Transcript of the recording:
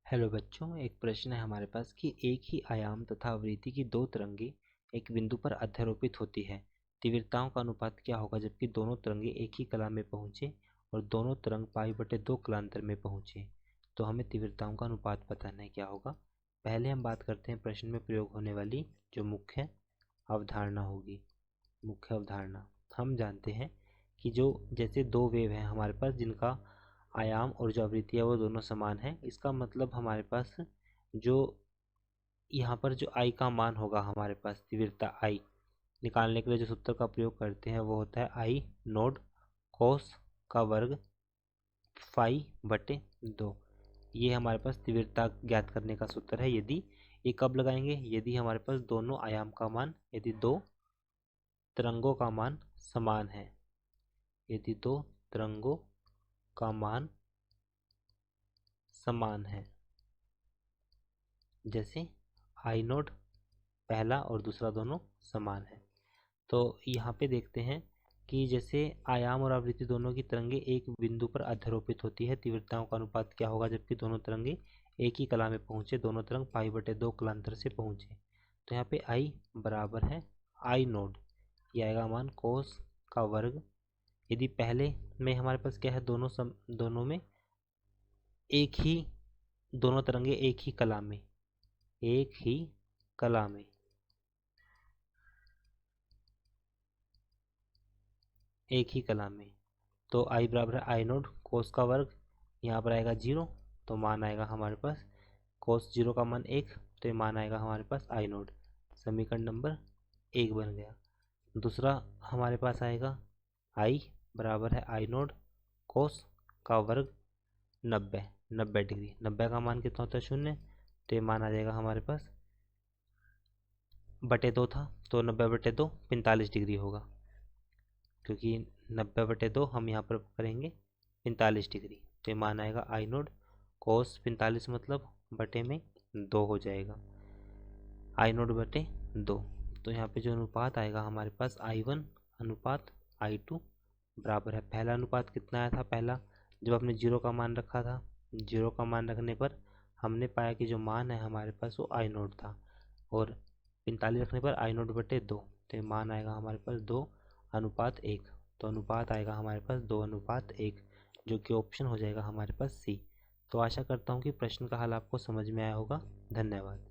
Hello बच्चों, एक प्रश्न है हमारे पास कि एक ही आयाम तथा आवृत्ति की दो तरंगे एक बिंदु पर अध्यारोपित होती है। तीव्रताओं का अनुपात क्या होगा जबकि दोनों तरंगे एक ही कला में पहुंचे और दोनों तरंग π/2 कलांतर में पहुंचे। तो हमें तीव्रताओं का अनुपात बताना है क्या होगा। पहले हम बात करते हैं प्रश्न में प्रयोग होने वाली जो मुख्य अवधारणा होगी। मुख्य अवधारणा हम जानते हैं कि जो जैसे दो वेव हैं हमारे पास जिनका आयाम और जो आवृत्ति है वो दोनों समान है। इसका मतलब हमारे पास जो यहाँ पर जो आई का मान होगा, हमारे पास तीव्रता आई निकालने के लिए जो सूत्र का प्रयोग करते हैं वो होता है आई नोड कोस का वर्ग φ/2। ये हमारे पास तीव्रता ज्ञात करने का सूत्र है। यदि ये कब लगाएंगे, यदि हमारे पास दोनों आयाम का मान, यदि दो तरंगों का मान समान है, यदि दो तरंगों का मान समान है, जैसे आई नोड पहला और दूसरा दोनों समान है। तो यहाँ पे देखते हैं कि जैसे आयाम और आवृत्ति दोनों की तरंगे एक बिंदु पर अध्यारोपित होती है, तीव्रताओं का अनुपात क्या होगा जबकि दोनों तरंगे एक ही कला में पहुंचे, दोनों तरंग π/2 कलांतर से पहुंचे। तो यहाँ पे आई बराबर है आई नोड, ये आएगा मान कोस का वर्ग। यदि पहले में हमारे पास क्या है, दोनों में एक ही, दोनों तरंगे एक ही कला में, एक ही कला में, एक ही कला में। तो आई बराबर है आई नोड कोस का वर्ग, यहाँ पर आएगा 0 तो मान आएगा हमारे पास कोस 0 का मान 1, तो ये मान आएगा हमारे पास आई नोड। समीकरण नंबर 1 बन गया। दूसरा हमारे पास आएगा आई बराबर है आई नोड कोस का वर्ग 90 डिग्री। 90 का मान कितना होता है 0, तो ये मान आ जाएगा हमारे पास /2 था, तो 90/2 45 डिग्री होगा, क्योंकि 90/2 हम यहाँ पर करेंगे 45 डिग्री। तो ये मान आएगा आई नोड कोस 45 मतलब बटे में 2 हो जाएगा, आई नोड बटे 2। तो यहाँ पे जो अनुपात आएगा हमारे पास I1 अनुपात I2 बराबर है, पहला अनुपात कितना आया था, पहला जब हमने 0 का मान रखा था, 0 का मान रखने पर हमने पाया कि जो मान है हमारे पास वो आई नोड था, और 45 रखने पर आई नोड बटे 2, तो मान आएगा हमारे पास 2:1। तो अनुपात आएगा हमारे पास 2:1, जो कि ऑप्शन हो जाएगा हमारे पास सी। तो आशा करता हूँ कि प्रश्न का हल आपको समझ में आया होगा। धन्यवाद।